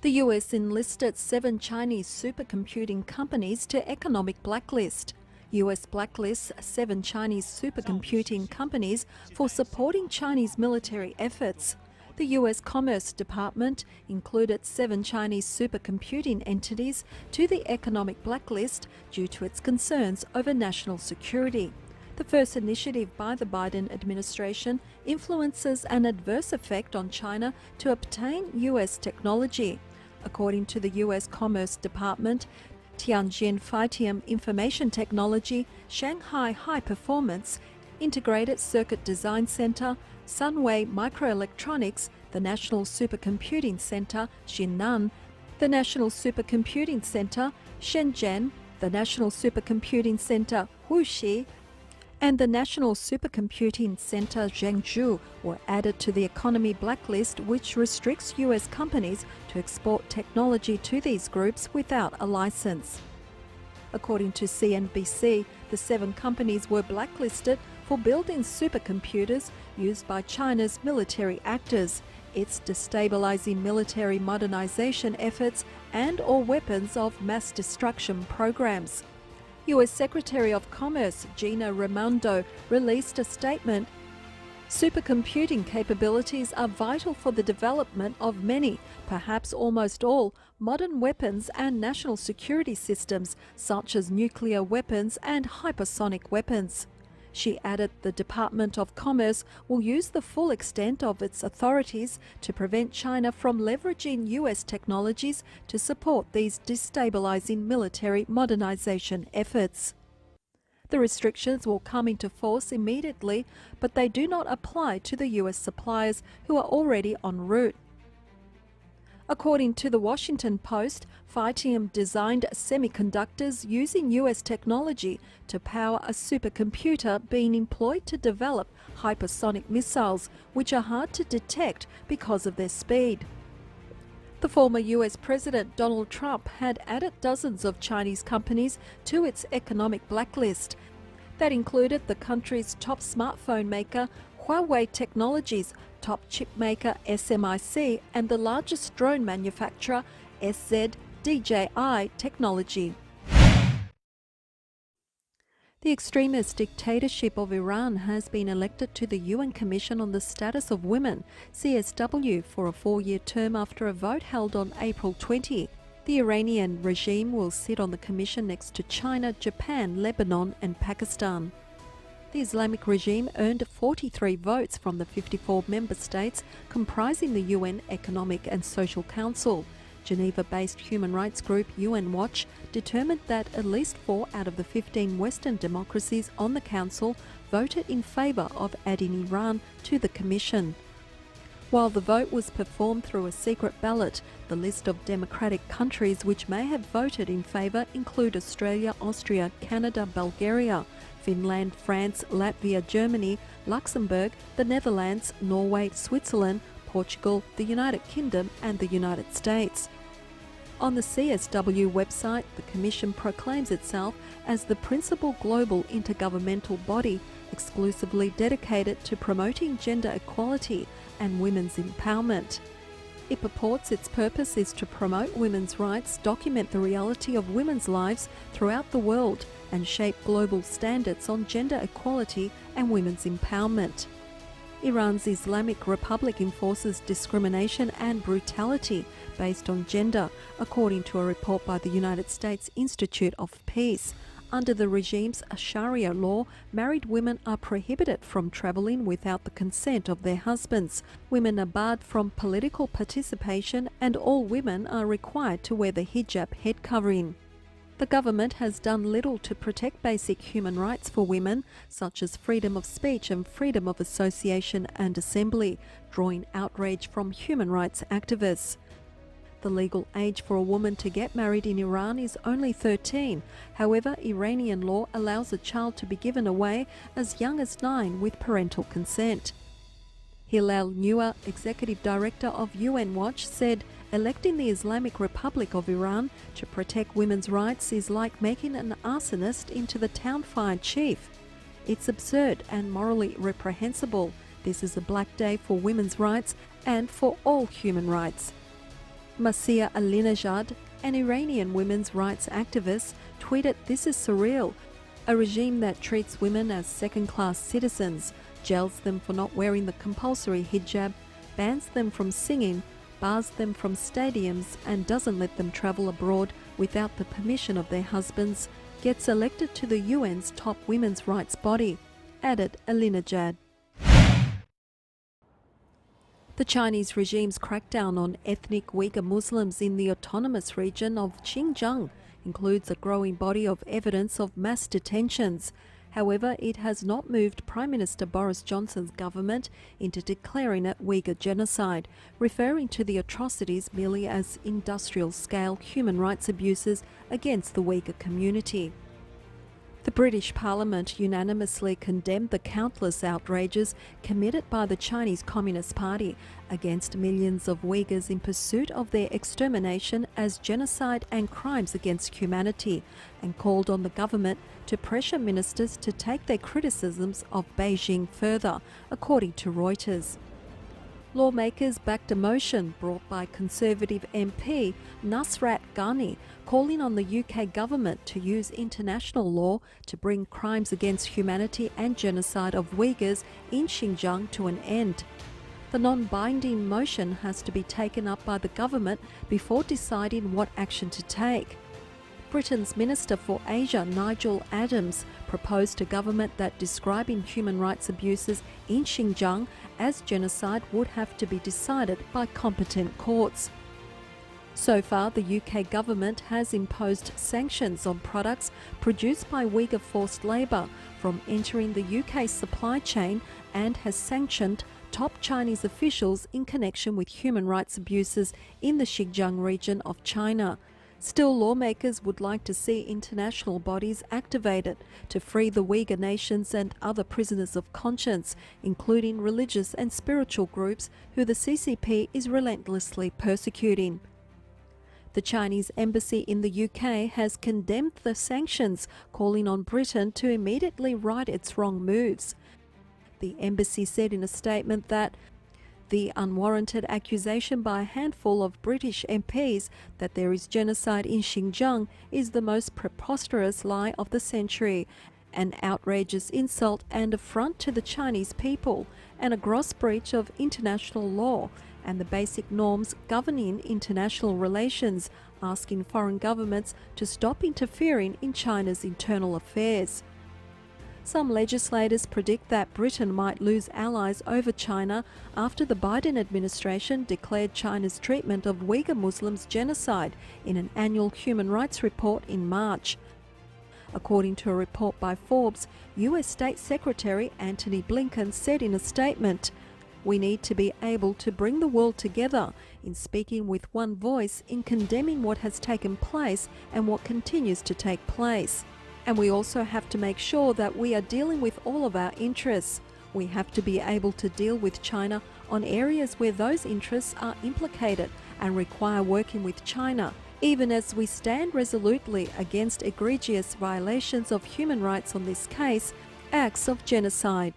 The US enlisted 7 Chinese supercomputing companies to economic blacklist. US blacklists 7 Chinese supercomputing companies for supporting Chinese military efforts. The US Commerce Department included 7 Chinese supercomputing entities to the economic blacklist due to its concerns over national security. The first initiative by the Biden administration influences an adverse effect on China to obtain US technology. According to the US Commerce Department, Tianjin Phytium Information Technology, Shanghai High Performance, Integrated Circuit Design Center, Sunway Microelectronics, the National Supercomputing Center, Xinnan, the National Supercomputing Center, Shenzhen, the National Supercomputing Center, Wuxi, and the National Supercomputing Center Zhengzhou were added to the economy blacklist, which restricts US companies to export technology to these groups without a license. According to CNBC, the 7 companies were blacklisted for building supercomputers used by China's military actors, its destabilizing military modernization efforts and/or weapons of mass destruction programs. US Secretary of Commerce Gina Raimondo released a statement. Supercomputing capabilities are vital for the development of many, perhaps almost all, modern weapons and national security systems, such as nuclear weapons and hypersonic weapons. She added the Department of Commerce will use the full extent of its authorities to prevent China from leveraging US technologies to support these destabilizing military modernization efforts. The restrictions will come into force immediately, but they do not apply to the US suppliers who are already en route. According to the Washington Post, Phytium designed semiconductors using US technology to power a supercomputer being employed to develop hypersonic missiles, which are hard to detect because of their speed. The former US President Donald Trump had added dozens of Chinese companies to its economic blacklist. That included the country's top smartphone maker, Huawei Technologies, top chip maker SMIC, and the largest drone manufacturer SZDJI Technology. The extremist dictatorship of Iran has been elected to the UN Commission on the Status of Women, CSW, for a 4-year term after a vote held on April 20. The Iranian regime will sit on the commission next to China, Japan, Lebanon and Pakistan. The Islamic regime earned 43 votes from the 54 member states comprising the UN Economic and Social Council. Geneva-based human rights group UN Watch determined that at least 4 out of the 15 Western democracies on the council voted in favour of adding Iran to the commission. While the vote was performed through a secret ballot, the list of democratic countries which may have voted in favour include Australia, Austria, Canada, Bulgaria, Finland, France, Latvia, Germany, Luxembourg, the Netherlands, Norway, Switzerland, Portugal, the United Kingdom and the United States. On the CSW website, the Commission proclaims itself as the principal global intergovernmental body exclusively dedicated to promoting gender equality and women's empowerment. It purports its purpose is to promote women's rights, document the reality of women's lives throughout the world, and shape global standards on gender equality and women's empowerment. Iran's Islamic Republic enforces discrimination and brutality based on gender, according to a report by the United States Institute of Peace. Under the regime's Sharia law, married women are prohibited from travelling without the consent of their husbands. Women are barred from political participation, and all women are required to wear the hijab head covering. The government has done little to protect basic human rights for women, such as freedom of speech and freedom of association and assembly, drawing outrage from human rights activists. The legal age for a woman to get married in Iran is only 13. However, Iranian law allows a child to be given away as young as 9 with parental consent. Hilal Noor, executive director of UN Watch, said, "Electing the Islamic Republic of Iran to protect women's rights is like making an arsonist into the town fire chief. It's absurd and morally reprehensible. This is a black day for women's rights and for all human rights." Masia Alinejad, an Iranian women's rights activist, tweeted, "This is surreal. A regime that treats women as second-class citizens, jails them for not wearing the compulsory hijab, bans them from singing, bars them from stadiums and doesn't let them travel abroad without the permission of their husbands, gets elected to the UN's top women's rights body," added Alinejad. The Chinese regime's crackdown on ethnic Uyghur Muslims in the autonomous region of Xinjiang includes a growing body of evidence of mass detentions. However, it has not moved Prime Minister Boris Johnson's government into declaring it Uyghur genocide, referring to the atrocities merely as industrial-scale human rights abuses against the Uyghur community. The British Parliament unanimously condemned the countless outrages committed by the Chinese Communist Party against millions of Uyghurs in pursuit of their extermination as genocide and crimes against humanity, and called on the government to pressure ministers to take their criticisms of Beijing further, according to Reuters. Lawmakers backed a motion brought by Conservative MP Nusrat Ghani, calling on the UK government to use international law to bring crimes against humanity and genocide of Uyghurs in Xinjiang to an end. The non-binding motion has to be taken up by the government before deciding what action to take. Britain's Minister for Asia, Nigel Adams, proposed to government that describing human rights abuses in Xinjiang as genocide would have to be decided by competent courts. So far, the UK government has imposed sanctions on products produced by Uyghur forced labour from entering the UK supply chain and has sanctioned top Chinese officials in connection with human rights abuses in the Xinjiang region of China. Still, lawmakers would like to see international bodies activated to free the Uyghur nations and other prisoners of conscience, including religious and spiritual groups who the CCP is relentlessly persecuting. The Chinese embassy in the UK has condemned the sanctions, calling on Britain to immediately right its wrong moves. The embassy said in a statement that the unwarranted accusation by a handful of British MPs that there is genocide in Xinjiang is the most preposterous lie of the century, an outrageous insult and affront to the Chinese people, and a gross breach of international law and the basic norms governing international relations, asking foreign governments to stop interfering in China's internal affairs. Some legislators predict that Britain might lose allies over China after the Biden administration declared China's treatment of Uyghur Muslims genocide in an annual human rights report in March. According to a report by Forbes, US State Secretary Antony Blinken said in a statement, "We need to be able to bring the world together in speaking with one voice in condemning what has taken place and what continues to take place. And we also have to make sure that we are dealing with all of our interests. We have to be able to deal with China on areas where those interests are implicated and require working with China, even as we stand resolutely against egregious violations of human rights on this case, acts of genocide."